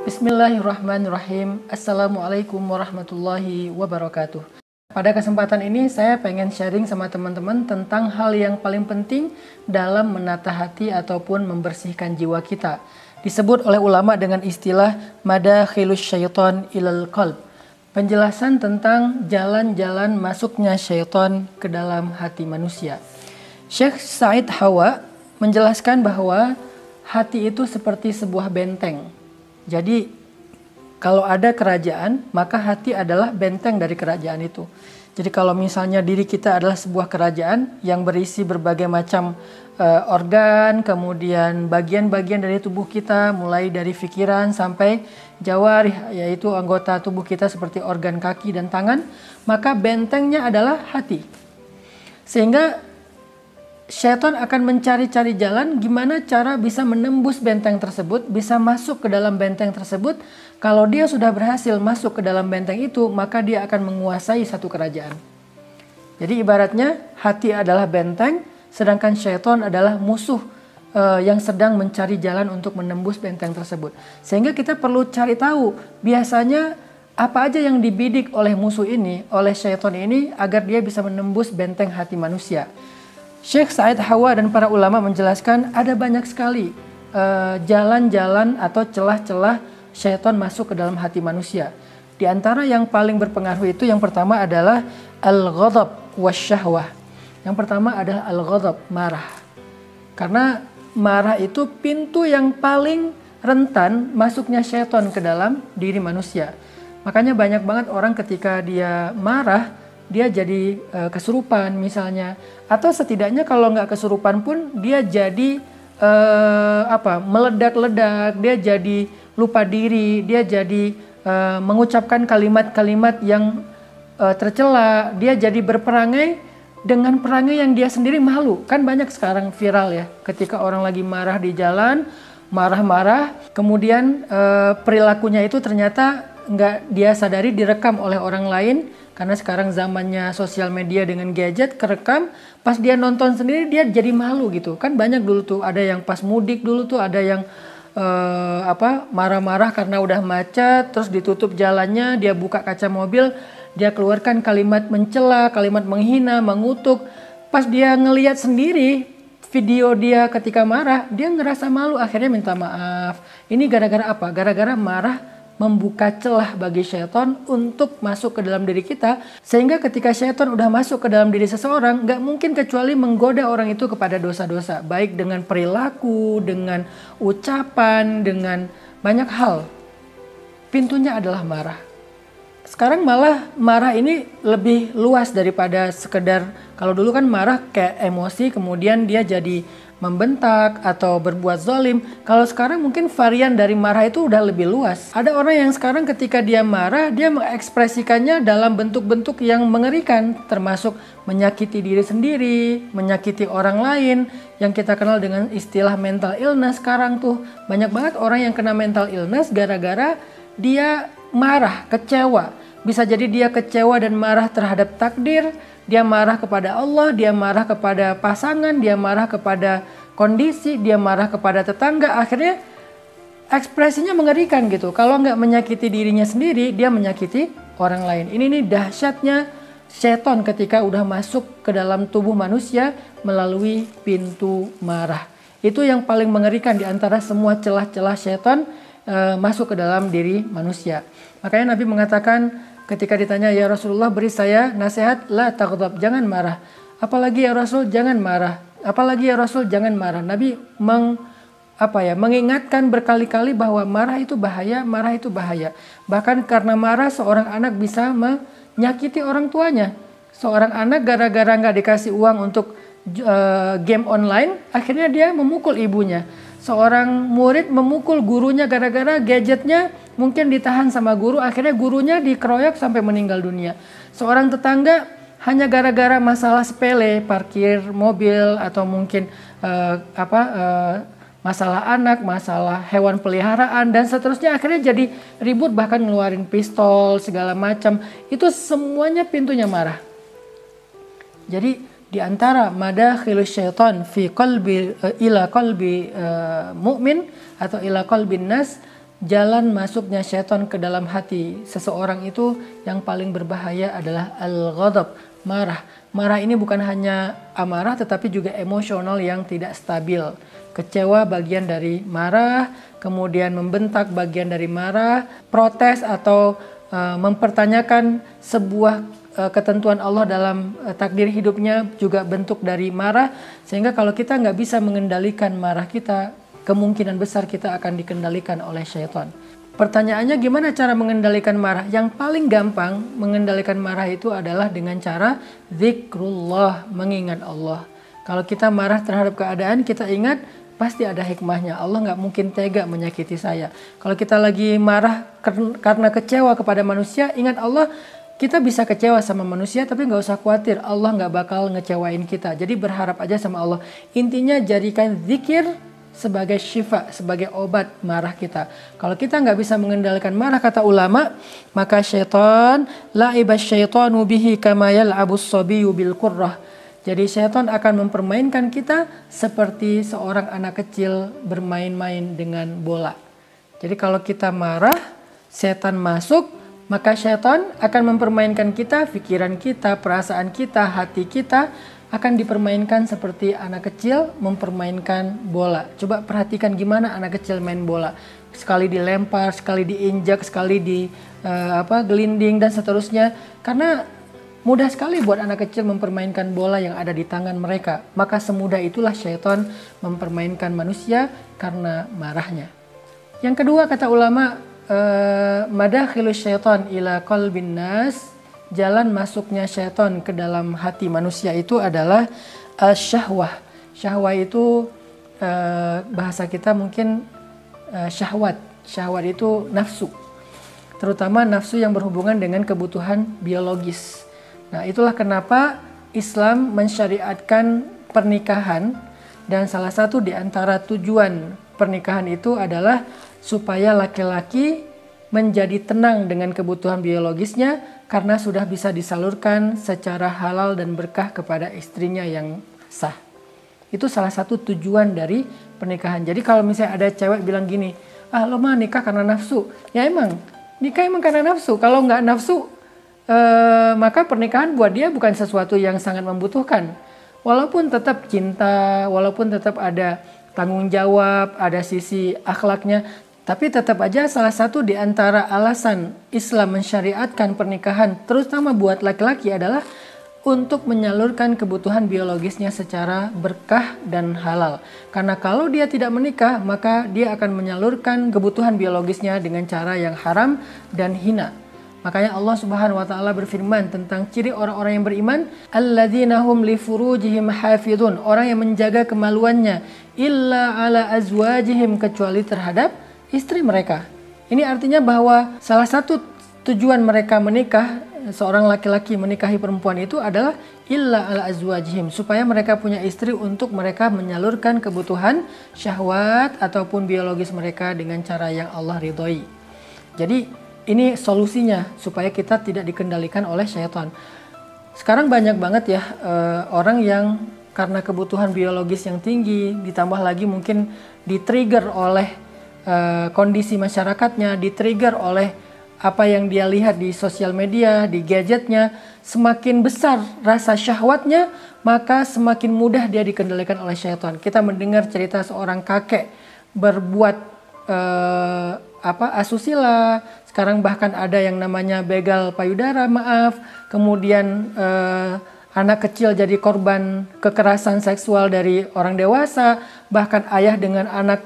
Bismillahirrahmanirrahim. Assalamualaikum warahmatullahi wabarakatuh. Pada kesempatan ini saya pengen sharing sama teman-teman tentang hal yang paling penting dalam menata hati ataupun membersihkan jiwa kita. Disebut oleh ulama dengan istilah madakhilus syaiton ilal qalb. Penjelasan tentang jalan-jalan masuknya syaiton ke dalam hati manusia. Syekh Said Hawa menjelaskan bahwa hati itu seperti sebuah benteng. Jadi kalau ada kerajaan, maka hati adalah benteng dari kerajaan itu. Jadi kalau misalnya diri kita adalah sebuah kerajaan yang berisi berbagai macam organ, kemudian bagian-bagian dari tubuh kita, mulai dari pikiran sampai jawarih, yaitu anggota tubuh kita seperti organ kaki dan tangan, maka bentengnya adalah hati. Sehingga syaitan akan mencari-cari jalan gimana cara bisa menembus benteng tersebut, bisa masuk ke dalam benteng tersebut. Kalau dia sudah berhasil masuk ke dalam benteng itu, maka dia akan menguasai satu kerajaan. Jadi ibaratnya hati adalah benteng, sedangkan syaitan adalah musuh yang sedang mencari jalan untuk menembus benteng tersebut. Sehingga kita perlu cari tahu biasanya apa aja yang dibidik oleh musuh ini, oleh syaitan ini, agar dia bisa menembus benteng hati manusia. Syekh Said Hawa dan para ulama menjelaskan ada banyak sekali jalan-jalan atau celah-celah syaitan masuk ke dalam hati manusia. Di antara yang paling berpengaruh itu yang pertama adalah al-ghadab wasyahwah. Yang pertama adalah al-ghadab, marah. Karena marah itu pintu yang paling rentan masuknya syaitan ke dalam diri manusia. Makanya banyak banget orang ketika dia marah, dia jadi kesurupan misalnya, atau setidaknya kalau nggak kesurupan pun dia jadi meledak-ledak, dia jadi lupa diri, dia jadi mengucapkan kalimat-kalimat yang tercela, dia jadi berperangai dengan perangai yang dia sendiri malu. Kan banyak sekarang viral ya, ketika orang lagi marah di jalan, marah-marah, kemudian perilakunya itu ternyata nggak dia sadari direkam oleh orang lain. Karena sekarang zamannya sosial media dengan gadget, kerekam, pas dia nonton sendiri dia jadi malu gitu. Kan banyak dulu tuh, ada yang pas mudik dulu tuh ada yang marah-marah karena udah macet, terus ditutup jalannya, dia buka kaca mobil, dia keluarkan kalimat mencela, kalimat menghina, mengutuk. Pas dia ngelihat sendiri video dia ketika marah, dia ngerasa malu, akhirnya minta maaf. Ini gara-gara apa? Gara-gara marah membuka celah bagi syaitan untuk masuk ke dalam diri kita, sehingga ketika syaitan udah masuk ke dalam diri seseorang, nggak mungkin kecuali menggoda orang itu kepada dosa-dosa, baik dengan perilaku, dengan ucapan, dengan banyak hal. Pintunya adalah marah. Sekarang malah marah ini lebih luas daripada sekedar, kalau dulu kan marah kayak emosi, kemudian dia jadi membentak atau berbuat zalim. Kalau sekarang mungkin varian dari marah itu udah lebih luas. Ada orang yang sekarang ketika dia marah, dia mengekspresikannya dalam bentuk-bentuk yang mengerikan, termasuk menyakiti diri sendiri, menyakiti orang lain, yang kita kenal dengan istilah mental illness. Sekarang tuh banyak banget orang yang kena mental illness gara-gara dia marah, kecewa. Bisa jadi dia kecewa dan marah terhadap takdir, dia marah kepada Allah, dia marah kepada pasangan, dia marah kepada kondisi, dia marah kepada tetangga. Akhirnya ekspresinya mengerikan gitu. Kalau nggak menyakiti dirinya sendiri, dia menyakiti orang lain. Ini nih dahsyatnya setan ketika udah masuk ke dalam tubuh manusia melalui pintu marah. Itu yang paling mengerikan di antara semua celah-celah setan masuk ke dalam diri manusia. Makanya Nabi mengatakan ketika ditanya, ya Rasulullah beri saya nasihat, la taghdab, jangan marah. Apalagi ya Rasul, jangan marah. Apalagi ya Rasul, jangan marah. Nabi mengingatkan berkali-kali bahwa marah itu bahaya, marah itu bahaya. Bahkan karena marah seorang anak bisa menyakiti orang tuanya. Seorang anak gara-gara nggak dikasih uang untuk game online, akhirnya dia memukul ibunya. Seorang murid memukul gurunya gara-gara gadgetnya mungkin ditahan sama guru, akhirnya gurunya dikeroyok sampai meninggal dunia. Seorang tetangga hanya gara-gara masalah sepele, parkir mobil atau mungkin masalah anak, masalah hewan peliharaan dan seterusnya, akhirnya jadi ribut, bahkan ngeluarin pistol segala macam. Itu semuanya pintunya marah. Jadi di antara madakhilus syaitan fi qalbi ila qalbi mu'min atau ila qalbin nas, jalan masuknya syaitan ke dalam hati seseorang itu yang paling berbahaya adalah al-ghadab, marah. Marah ini bukan hanya amarah tetapi juga emosional yang tidak stabil. Kecewa bagian dari marah, kemudian membentak bagian dari marah, protes atau mempertanyakan sebuah ketentuan Allah dalam takdir hidupnya juga bentuk dari marah. Sehingga kalau kita nggak bisa mengendalikan marah kita, kemungkinan besar kita akan dikendalikan oleh syaitan. Pertanyaannya gimana cara mengendalikan marah? Yang paling gampang mengendalikan marah itu adalah dengan cara zikrullah, mengingat Allah. Kalau kita marah terhadap keadaan, kita ingat pasti ada hikmahnya. Allah nggak mungkin tega menyakiti saya. Kalau kita lagi marah karena kecewa kepada manusia, ingat Allah. Kita bisa kecewa sama manusia tapi nggak usah khawatir. Allah nggak bakal ngecewain kita. Jadi berharap aja sama Allah. Intinya jadikan zikir sebagai syifa, sebagai obat marah kita. Kalau kita nggak bisa mengendalikan marah, kata ulama, maka syaitan la'ibas syaitanu bihi kama yal'abus sabiyyu bil qurrah. Jadi syaitan akan mempermainkan kita seperti seorang anak kecil bermain-main dengan bola. Jadi kalau kita marah, setan masuk, maka syaitan akan mempermainkan kita, pikiran kita, perasaan kita, hati kita akan dipermainkan seperti anak kecil mempermainkan bola. Coba perhatikan gimana anak kecil main bola. Sekali dilempar, sekali diinjak, sekali gelinding dan seterusnya. Karena mudah sekali buat anak kecil mempermainkan bola yang ada di tangan mereka. Maka semudah itulah syaitan mempermainkan manusia karena marahnya. Yang kedua kata ulama, madakhilus syaitan ila qalbin nas, jalan masuknya syaitan ke dalam hati manusia itu adalah syahwah. Syahwah itu bahasa kita mungkin syahwat. Syahwat itu nafsu. Terutama nafsu yang berhubungan dengan kebutuhan biologis. Nah, itulah kenapa Islam mensyariatkan pernikahan, dan salah satu di antara tujuan pernikahan itu adalah supaya laki-laki menjadi tenang dengan kebutuhan biologisnya karena sudah bisa disalurkan secara halal dan berkah kepada istrinya yang sah. Itu salah satu tujuan dari pernikahan. Jadi kalau misalnya ada cewek bilang gini, lo mah nikah karena nafsu. Ya emang, nikah emang karena nafsu. Kalau nggak nafsu, maka pernikahan buat dia bukan sesuatu yang sangat membutuhkan. Walaupun tetap cinta, walaupun tetap ada tanggung jawab, ada sisi akhlaknya, tapi tetap aja salah satu di antara alasan Islam mensyariatkan pernikahan, terutama buat laki-laki, adalah untuk menyalurkan kebutuhan biologisnya secara berkah dan halal. Karena kalau dia tidak menikah, maka dia akan menyalurkan kebutuhan biologisnya dengan cara yang haram dan hina. Makanya Allah Subhanahu wa taala berfirman tentang ciri orang-orang yang beriman, alladzina hum li furujihim hafizun, orang yang menjaga kemaluannya, illa ala azwajihim, kecuali terhadap istri mereka. Ini artinya bahwa salah satu tujuan mereka menikah, seorang laki-laki menikahi perempuan itu adalah illa ala azwajihim, supaya mereka punya istri untuk mereka menyalurkan kebutuhan syahwat ataupun biologis mereka dengan cara yang Allah ridhoi. Jadi ini solusinya supaya kita tidak dikendalikan oleh syaitan. Sekarang banyak banget ya orang yang karena kebutuhan biologis yang tinggi, ditambah lagi mungkin di-trigger oleh kondisi masyarakatnya, di-trigger oleh apa yang dia lihat di sosial media, di gadgetnya, semakin besar rasa syahwatnya, maka semakin mudah dia dikendalikan oleh syaitan. Kita mendengar cerita seorang kakek berbuat asusila. Sekarang bahkan ada yang namanya begal payudara, kemudian anak kecil jadi korban kekerasan seksual dari orang dewasa, bahkan ayah dengan anak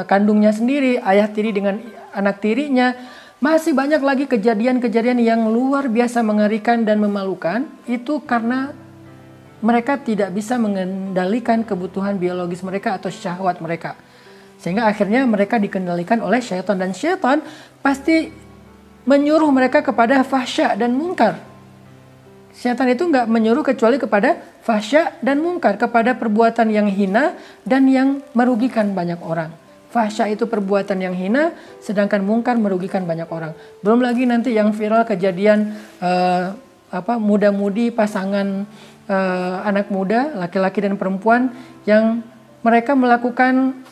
kandungnya sendiri, ayah tiri dengan anak tirinya. Masih banyak lagi kejadian-kejadian yang luar biasa mengerikan dan memalukan, itu karena mereka tidak bisa mengendalikan kebutuhan biologis mereka atau syahwat mereka. Sehingga akhirnya mereka dikendalikan oleh syaitan, dan syaitan pasti menyuruh mereka kepada fahsya dan mungkar. Syaitan itu nggak menyuruh kecuali kepada fahsya dan mungkar, kepada perbuatan yang hina dan yang merugikan banyak orang. Fahsya itu perbuatan yang hina, sedangkan mungkar merugikan banyak orang. Belum lagi nanti yang viral kejadian muda-mudi pasangan anak muda, laki-laki dan perempuan, yang mereka melakukan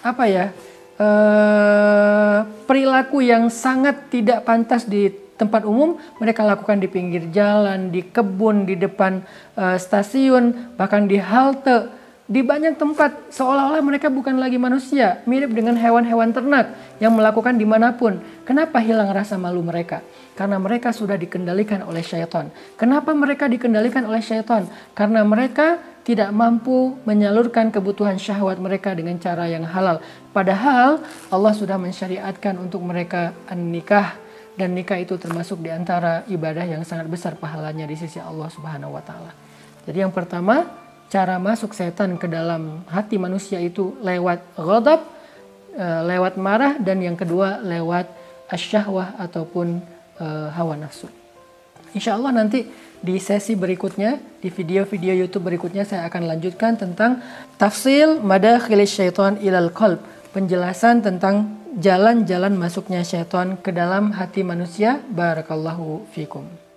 perilaku yang sangat tidak pantas di tempat umum, mereka lakukan di pinggir jalan, di kebun, di depan stasiun, bahkan di halte, di banyak tempat, seolah-olah mereka bukan lagi manusia, mirip dengan hewan-hewan ternak yang melakukan dimanapun. Kenapa hilang rasa malu mereka? Karena mereka sudah dikendalikan oleh syaitan. Kenapa mereka dikendalikan oleh syaitan? Karena mereka tidak mampu menyalurkan kebutuhan syahwat mereka dengan cara yang halal. Padahal Allah sudah mensyariatkan untuk mereka nikah, dan nikah itu termasuk di antara ibadah yang sangat besar pahalanya di sisi Allah Subhanahu wa taala. Jadi yang pertama, cara masuk setan ke dalam hati manusia itu lewat ghadab, lewat marah, dan yang kedua lewat asyahwah ataupun hawa nafsu. Insya Allah nanti di sesi berikutnya, di video-video YouTube berikutnya saya akan lanjutkan tentang tafsil madakhilis syaitan ilal qalb, penjelasan tentang jalan-jalan masuknya syaitan ke dalam hati manusia. Barakallahu fikum.